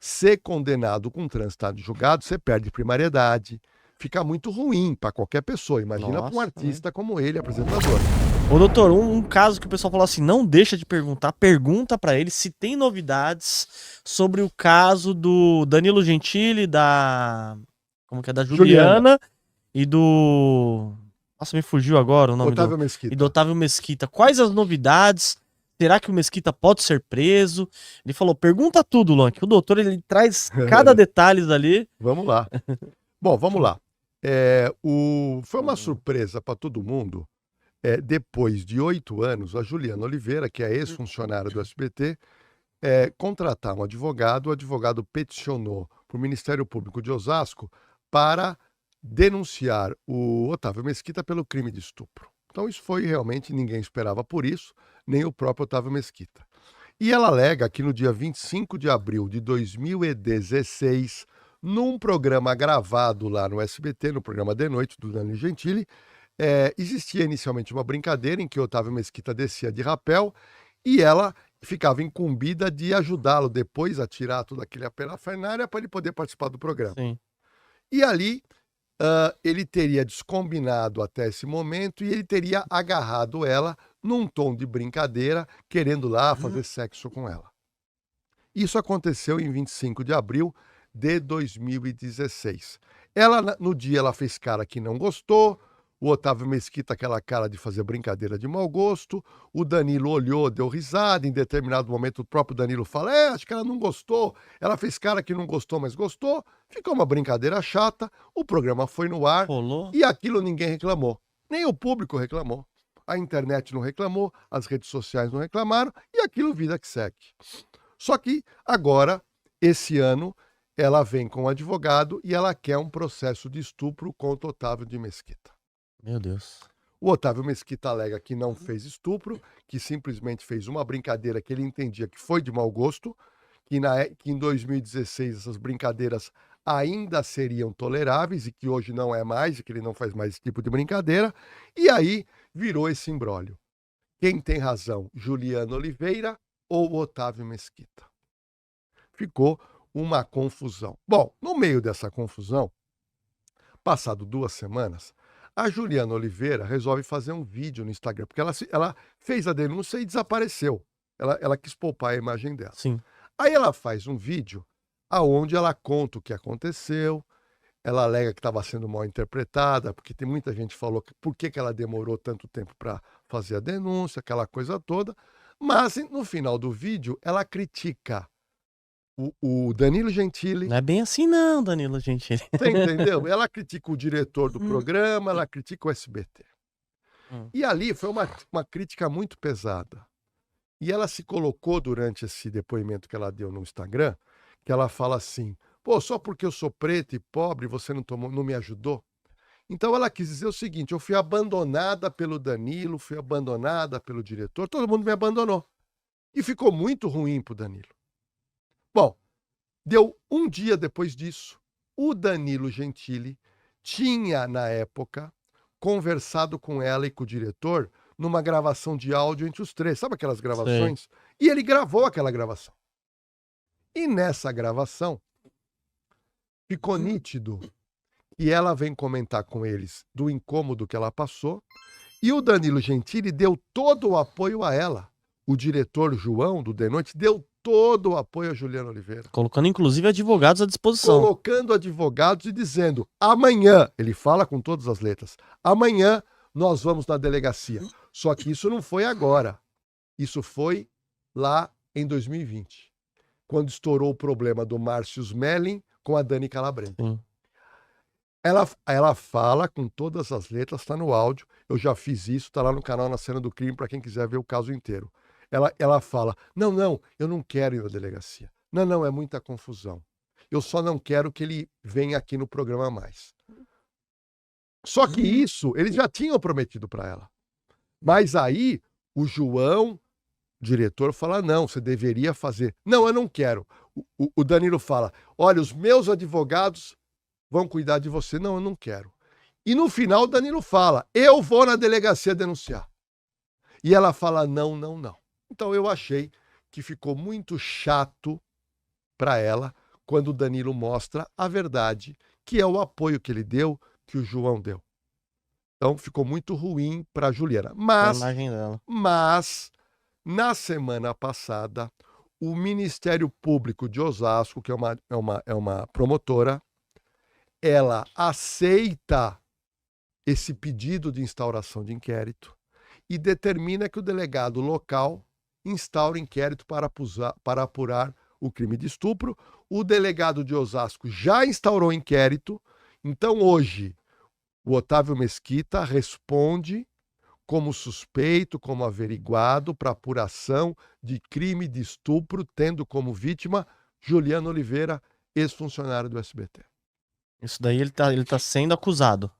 ser condenado com transitado de julgado, você perde primariedade. Fica muito ruim para qualquer pessoa. Imagina para um artista como ele, apresentador. Ô, doutor, um caso que o pessoal falou assim, não deixa de perguntar, pergunta pra ele se tem novidades sobre o caso do Danilo Gentili, como que é, da Juliana e do... Nossa, me fugiu agora o nome Otávio Mesquita. E do Otávio Mesquita. Quais as novidades? Será que o Mesquita pode ser preso? Ele falou, pergunta tudo, Luan, que o doutor ele traz cada detalhe ali. Vamos lá. Bom, vamos lá. Foi uma surpresa para todo mundo. Depois de 8 anos, a Juliana Oliveira, que é ex-funcionária do SBT, contratar um advogado. O advogado peticionou para o Ministério Público de Osasco para denunciar o Otávio Mesquita pelo crime de estupro. Então isso foi realmente, ninguém esperava por isso, nem o próprio Otávio Mesquita. E ela alega que no dia 25 de abril de 2016, num programa gravado lá no SBT, no programa de noite do Danilo Gentili, existia inicialmente uma brincadeira em que o Otávio Mesquita descia de rapel e ela ficava incumbida de ajudá-lo depois a tirar toda aquela parafernália para ele poder participar do programa. Sim. E ali ele teria descombinado até esse momento e ele teria agarrado ela num tom de brincadeira, querendo lá fazer sexo com ela. Isso aconteceu em 25 de abril de 2016. No dia, ela fez cara que não gostou. O Otávio Mesquita, aquela cara de fazer brincadeira de mau gosto. O Danilo olhou, deu risada. Em determinado momento, o próprio Danilo fala: acho que ela não gostou. Ela fez cara que não gostou, mas gostou. Ficou uma brincadeira chata. O programa foi no ar. Rolou. E aquilo ninguém reclamou. Nem o público reclamou. A internet não reclamou, as redes sociais não reclamaram. E aquilo, vida que segue. Só que agora, esse ano, ela vem com um advogado e ela quer um processo de estupro contra o Otávio de Mesquita. Meu Deus. O Otávio Mesquita alega que não fez estupro, que simplesmente fez uma brincadeira que ele entendia que foi de mau gosto, que em 2016 essas brincadeiras ainda seriam toleráveis e que hoje não é mais, e que ele não faz mais esse tipo de brincadeira. E aí virou esse imbróglio. Quem tem razão, Juliana Oliveira ou Otávio Mesquita? Ficou uma confusão. Bom, no meio dessa confusão, passado 2 semanas, a Juliana Oliveira resolve fazer um vídeo no Instagram, porque ela fez a denúncia e desapareceu. Ela quis poupar a imagem dela. Sim. Aí ela faz um vídeo aonde ela conta o que aconteceu, ela alega que estava sendo mal interpretada, porque tem muita gente que falou que por que ela demorou tanto tempo para fazer a denúncia, aquela coisa toda. Mas no final do vídeo, ela critica o Danilo Gentili. Não é bem assim não, Danilo Gentili. Você entendeu? Ela critica o diretor do programa, ela critica o SBT. E ali foi uma crítica muito pesada. E ela se colocou durante esse depoimento que ela deu no Instagram, que ela fala assim: pô, só porque eu sou preta e pobre você não me ajudou? Então ela quis dizer o seguinte: eu fui abandonada pelo Danilo, fui abandonada pelo diretor, todo mundo me abandonou. E ficou muito ruim pro Danilo. Bom, deu um dia depois disso, o Danilo Gentili tinha, na época, conversado com ela e com o diretor numa gravação de áudio entre os três. Sabe aquelas gravações? Sei. E ele gravou aquela gravação. E nessa gravação, ficou nítido que ela vem comentar com eles do incômodo que ela passou, e o Danilo Gentili deu todo o apoio a ela. O diretor João, do De Noite, deu todo o apoio a Juliana Oliveira. Colocando, inclusive, advogados à disposição. Colocando advogados e dizendo: amanhã, ele fala com todas as letras, amanhã nós vamos na delegacia. Só que isso não foi agora. Isso foi lá em 2020, quando estourou o problema do Márcio Smelling com a Dani Calabrese. Ela fala com todas as letras, está no áudio. Eu já fiz isso, está lá no canal Na Cena do Crime, para quem quiser ver o caso inteiro. Ela fala: não, eu não quero ir na delegacia. Não, é muita confusão. Eu só não quero que ele venha aqui no programa mais. Só que isso, eles já tinham prometido para ela. Mas aí, o João, diretor, fala: não, você deveria fazer. Não, eu não quero. O Danilo fala: olha, os meus advogados vão cuidar de você. Não, eu não quero. E no final, o Danilo fala: eu vou na delegacia denunciar. E ela fala: não. Então eu achei que ficou muito chato para ela quando o Danilo mostra a verdade, que é o apoio que ele deu, que o João deu. Então ficou muito ruim para a Juliana. A imagem dela. Mas, na semana passada, o Ministério Público de Osasco, que é uma promotora, ela aceita esse pedido de instauração de inquérito e determina que o delegado local instaure inquérito para apurar o crime de estupro. O delegado de Osasco já instaurou inquérito, então hoje o Otávio Mesquita responde como suspeito, como averiguado para apuração de crime de estupro, tendo como vítima Juliana Oliveira, ex-funcionário do SBT. Isso daí ele tá sendo acusado.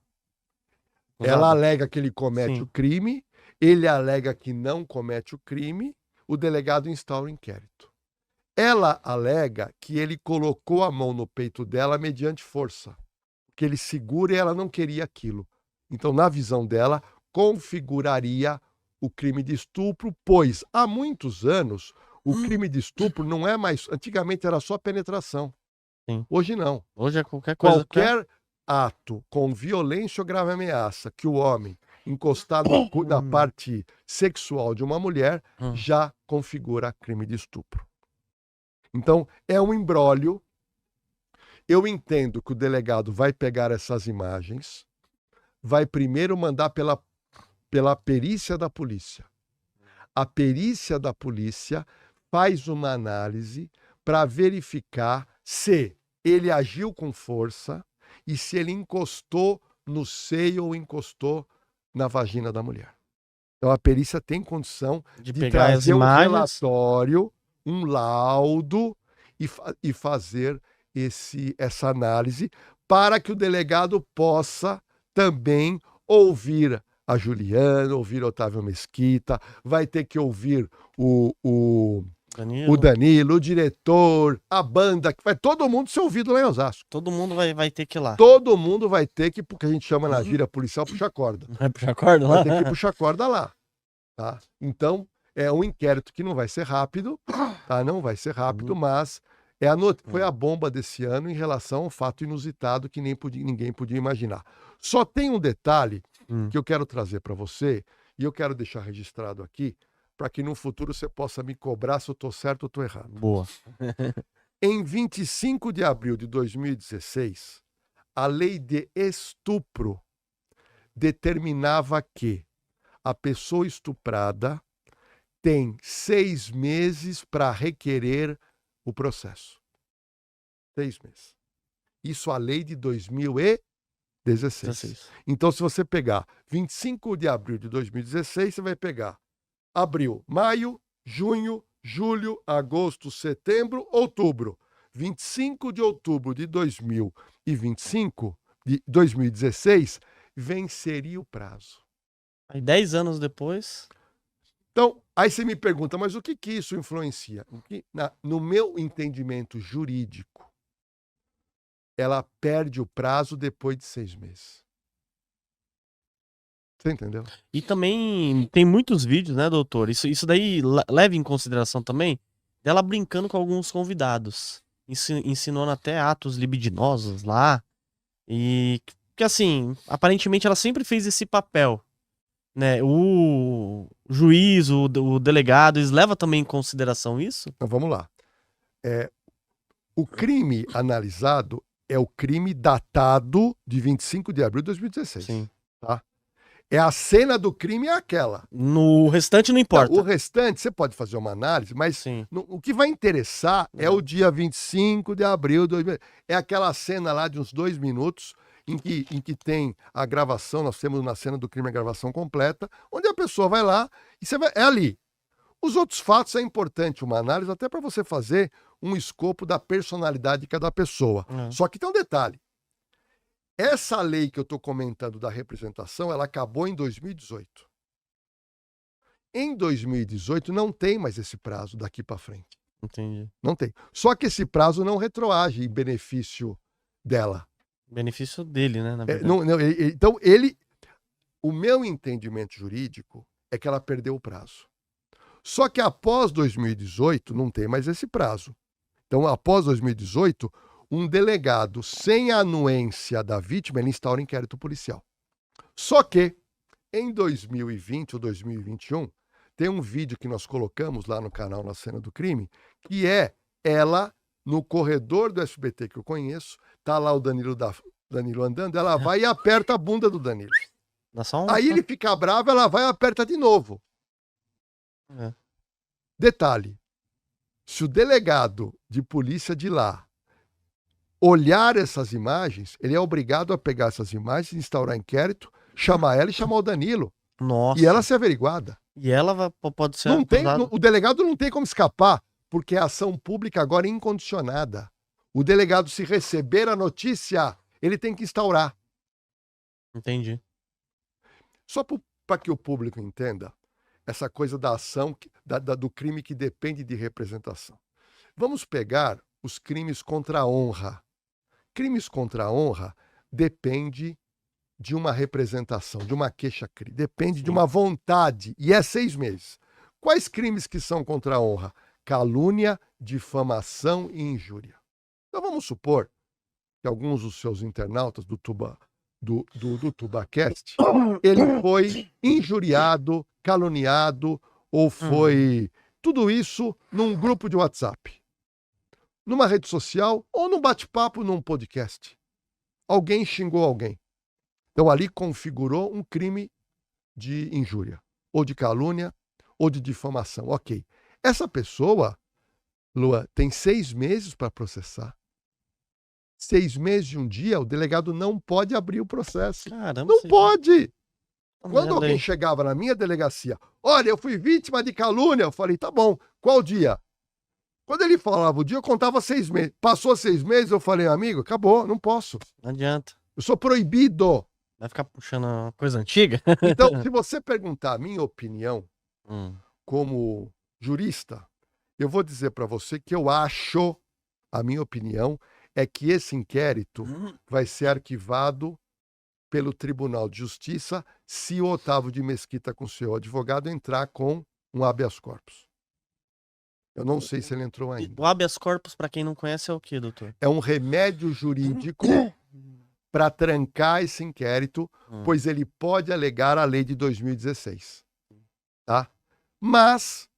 Ela alega que ele comete Sim. o crime, ele alega que não comete o crime, o delegado instaura o inquérito. Ela alega que ele colocou a mão no peito dela mediante força, que ele segura e ela não queria aquilo. Então, na visão dela, configuraria o crime de estupro, pois há muitos anos o crime de estupro não é mais... Antigamente era só penetração. Sim. Hoje não. Hoje é qualquer coisa. Qualquer ato com violência ou grave ameaça que o homem encostar na parte sexual de uma mulher já configura crime de estupro. Então, é um imbróglio. Eu entendo que o delegado vai pegar essas imagens, vai primeiro mandar pela perícia da polícia. A perícia da polícia faz uma análise para verificar se ele agiu com força e se ele encostou no seio ou encostou na vagina da mulher. Então a perícia tem condição de trazer um relatório, um laudo e fazer essa análise para que o delegado possa também ouvir a Juliana, ouvir Otávio Mesquita, vai ter que ouvir o Danilo, o diretor, a banda, que vai todo mundo ser ouvido lá em Osasco. Todo mundo vai ter que ir lá. Todo mundo vai ter que, porque a gente chama na gíria policial, puxar corda. Vai puxar corda lá? Vai ter que puxar corda lá. Tá? Então, é um inquérito que não vai ser rápido, tá? Não vai ser rápido, mas foi a bomba desse ano em relação ao fato inusitado que ninguém podia imaginar. Só tem um detalhe que eu quero trazer para você, e eu quero deixar registrado aqui, para que no futuro você possa me cobrar se eu estou certo ou estou errado. Boa. Em 25 de abril de 2016, a lei de estupro determinava que a pessoa estuprada tem 6 meses para requerer o processo. 6 meses. Isso a lei de 2016. Então, se você pegar 25 de abril de 2016, você vai pegar abril, maio, junho, julho, agosto, setembro, outubro. 25 de outubro de 2016, venceria o prazo. Aí 10 anos depois... Então, aí você me pergunta, mas o que isso influencia? No meu entendimento jurídico, ela perde o prazo depois de 6 meses. Você entendeu? E também tem muitos vídeos, né, doutor? Isso daí leva em consideração também dela brincando com alguns convidados, ensinando até atos libidinosos lá. E que assim, aparentemente ela sempre fez esse papel, né? O juiz, o delegado, eles levam também em consideração isso? Então vamos lá. O crime analisado é o crime datado de 25 de abril de 2016. Sim. Tá? A cena do crime é aquela. No restante não importa. Não, o restante, você pode fazer uma análise, mas o que vai interessar é o dia 25 de abril de 2016. É aquela cena lá de uns 2 minutos em que tem a gravação, nós temos na cena do crime a gravação completa, onde a pessoa vai lá e é ali. Os outros fatos é importante uma análise até para você fazer um escopo da personalidade de cada pessoa. Só que tem um detalhe. Essa lei que eu estou comentando da representação, ela acabou em 2018. Em 2018 não tem mais esse prazo daqui para frente. Entendi. Não tem. Só que esse prazo não retroage em benefício dela. Benefício dele, né? Na verdade. Então, o meu entendimento jurídico é que ela perdeu o prazo. Só que após 2018 não tem mais esse prazo. Então, após 2018, um delegado sem a anuência da vítima, ele instaura inquérito policial. Só que, em 2020 ou 2021, tem um vídeo que nós colocamos lá no canal Na Cena do Crime, que é ela no corredor do SBT que eu conheço, tá lá o Danilo andando, ela vai e aperta a bunda do Danilo. Aí ele fica bravo, ela vai e aperta de novo. Detalhe, se o delegado de polícia de lá olhar essas imagens, ele é obrigado a pegar essas imagens, instaurar inquérito, chamar ela e chamar o Danilo. Nossa. E ela ser averiguada. E ela pode ser... O delegado não tem como escapar, porque a ação pública agora é incondicionada. O delegado, se receber a notícia, ele tem que instaurar. Entendi. Só para que o público entenda essa coisa da ação, do crime que depende de representação. Vamos pegar os crimes contra a honra. Crimes contra a honra depende de uma representação, de uma queixa-crime. Depende de uma vontade, e é 6 meses. Quais crimes que são contra a honra? Calúnia, difamação e injúria. Então vamos supor que alguns dos seus internautas do TubaCast, ele foi injuriado, caluniado, ou foi tudo isso num grupo de WhatsApp, numa rede social, ou num bate-papo, num podcast. Alguém xingou alguém. Então ali configurou um crime de injúria, ou de calúnia, ou de difamação. Ok. Essa pessoa, Lua, tem 6 meses para processar. 6 meses e um dia, o delegado não pode abrir o processo. Caramba, não pode! Quando alguém chegava na minha delegacia, olha, eu fui vítima de calúnia, eu falei, tá bom, qual dia? Quando ele falava o dia, eu contava 6 meses. Passou 6 meses, eu falei, amigo, acabou, não posso. Não adianta. Eu sou proibido. Vai ficar puxando uma coisa antiga? Então, se você perguntar a minha opinião, como jurista, eu vou dizer para você que eu acho, a minha opinião, é que esse inquérito vai ser arquivado pelo Tribunal de Justiça se o Otávio de Mesquita, com seu advogado, entrar com um habeas corpus. Eu não sei se ele entrou ainda. O habeas corpus, para quem não conhece, é o quê, doutor? É um remédio jurídico para trancar esse inquérito, pois ele pode alegar a lei de 2016. Tá? Mas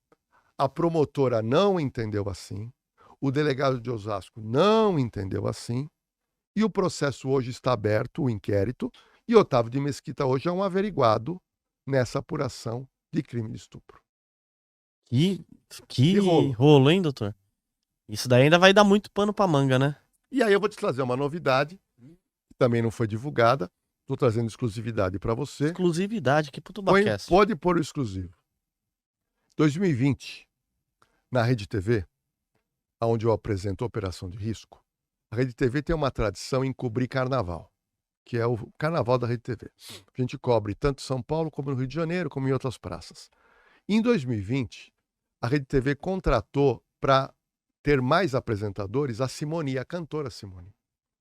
a promotora não entendeu assim, o delegado de Osasco não entendeu assim, e o processo hoje está aberto, o inquérito, e Otávio de Mesquita hoje é um averiguado nessa apuração de crime de estupro. Que rolo, hein, doutor? Isso daí ainda vai dar muito pano pra manga, né? E aí eu vou te trazer uma novidade, que também não foi divulgada, estou trazendo exclusividade para você. Exclusividade, que pro TubaCast. Pode pôr o exclusivo. 2020, na Rede TV, onde eu apresento a Operação de Risco, a Rede TV tem uma tradição em cobrir carnaval, que é o carnaval da Rede TV. A gente cobre tanto em São Paulo, como no Rio de Janeiro, como em outras praças. Em 2020, a Rede TV contratou para ter mais apresentadores a Simone, a cantora Simone.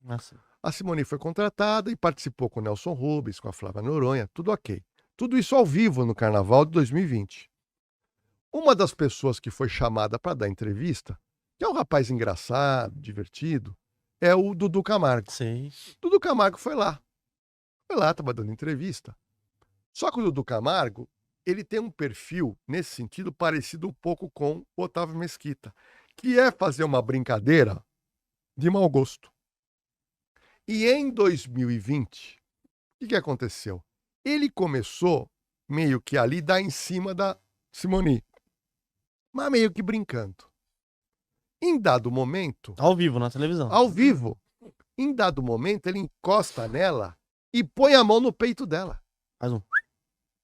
Nossa. A Simone foi contratada e participou com o Nelson Rubens, com a Flávia Noronha, tudo ok. Tudo isso ao vivo no carnaval de 2020. Uma das pessoas que foi chamada para dar entrevista, que é um rapaz engraçado, divertido, é o Dudu Camargo. Sim. Dudu Camargo foi lá. Estava dando entrevista. Só que o Dudu Camargo, ele tem um perfil, nesse sentido, parecido um pouco com o Otávio Mesquita, que é fazer uma brincadeira de mau gosto. E em 2020, o que aconteceu? Ele começou meio que ali dar em cima da Simone, mas meio que brincando. Em dado momento... Ao vivo, na televisão. Ao vivo. Em dado momento, ele encosta nela e põe a mão no peito dela. Faz um...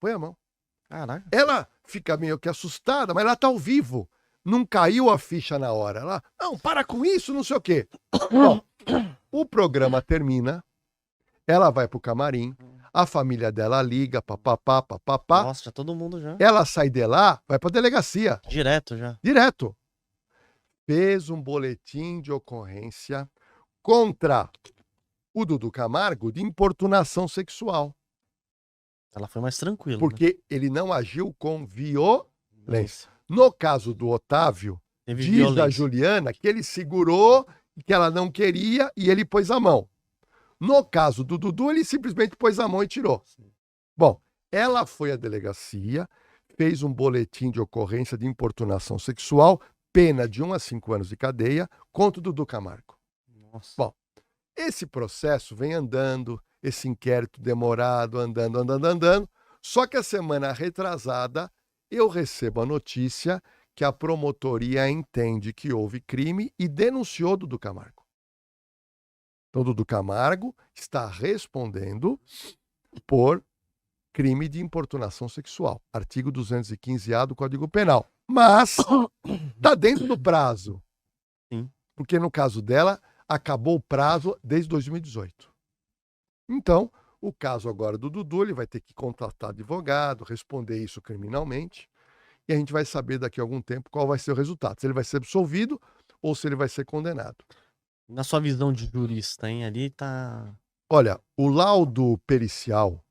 Põe a mão. Caraca. Ela fica meio que assustada, mas ela tá ao vivo. Não caiu a ficha na hora. Ela, não, para com isso, não sei o quê. Bom, o programa termina, ela vai pro camarim, a família dela liga, papapá. Nossa, já todo mundo já. Ela sai de lá, vai pra delegacia. Direto já. Direto. Fez um boletim de ocorrência contra o Dudu Camargo de importunação sexual. Ela foi mais tranquila. Porque ele não agiu com violência. No caso do Otávio, Teve Diz a violência. Juliana que ele segurou, que ela não queria e ele pôs a mão. No caso do Dudu, ele simplesmente pôs a mão e tirou. Bom, ela foi à delegacia, fez um boletim de ocorrência de importunação sexual, pena de 1 a 5 anos de cadeia, contra o Dudu Camargo. Nossa. Bom, esse processo vem andando, esse inquérito demorado, andando. Só que a semana retrasada, eu recebo a notícia que a promotoria entende que houve crime e denunciou Dudu Camargo. Então, Dudu Camargo está respondendo por crime de importunação sexual, artigo 215-A do Código Penal. Mas está dentro do prazo. Sim. Porque no caso dela, acabou o prazo desde 2018. Então, o caso agora do Dudu, ele vai ter que contratar advogado, responder isso criminalmente, e a gente vai saber daqui a algum tempo qual vai ser o resultado, se ele vai ser absolvido ou se ele vai ser condenado. Na sua visão de jurista, hein? Ali tá... Olha, o laudo pericial,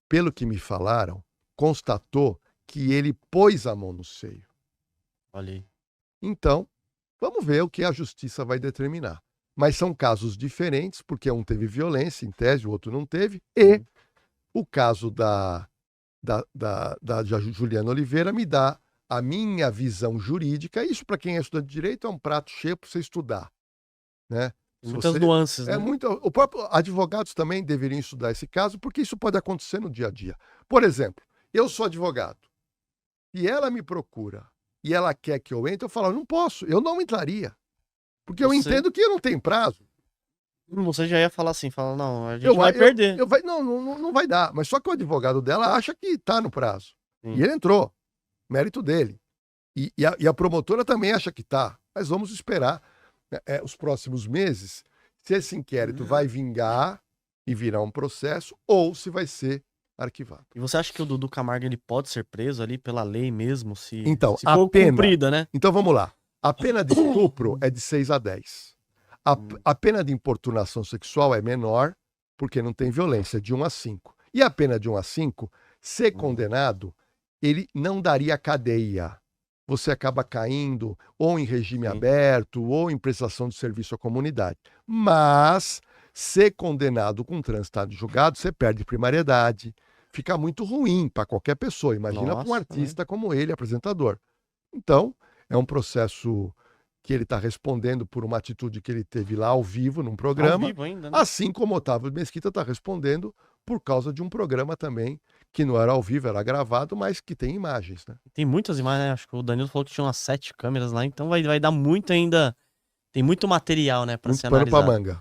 pelo que me falaram, constatou que ele pôs a mão no seio. Olha aí. Então, vamos ver o que a justiça vai determinar. Mas são casos diferentes, porque um teve violência, em tese, o outro não teve. E o caso da Juliana Oliveira me dá a minha visão jurídica. Isso, para quem é estudante de direito, é um prato cheio para você estudar. Né? Muitas nuances, né? O próprio advogados também deveriam estudar esse caso, porque isso pode acontecer no dia a dia. Por exemplo, eu sou advogado e ela me procura e ela quer que eu entre, eu falo, não posso, eu não entraria. Porque eu entendo que eu não tenho prazo. Você já ia falar assim, fala, não, a gente vai perder. Não vai dar. Mas só que o advogado dela acha que está no prazo. Sim. E ele entrou. Mérito dele. E a promotora também acha que está. Mas vamos esperar os próximos meses se esse inquérito vai vingar e virar um processo ou se vai ser arquivado. E você acha que o Dudu Camargo ele pode ser preso ali pela lei mesmo, se for cumprida, né? Então vamos lá. A pena de estupro é de 6 a 10. A pena de importunação sexual é menor, porque não tem violência, de 1 a 5. E a pena de 1 a 5, ser condenado, ele não daria cadeia. Você acaba caindo ou em regime aberto ou em prestação de serviço à comunidade. Mas, ser condenado com transitado de julgado, você perde primariedade. Fica muito ruim para qualquer pessoa. Imagina para um artista como ele, apresentador. Então, é um processo que ele está respondendo por uma atitude que ele teve lá ao vivo, num programa. Ao vivo ainda, né? Assim como Otávio Mesquita está respondendo por causa de um programa também, que não era ao vivo, era gravado, mas que tem imagens, né? Tem muitas imagens, né? Acho que o Danilo falou que tinha umas 7 câmeras lá, então vai dar muito ainda. Tem muito material, né, para ser analisado. Muito pano pra manga.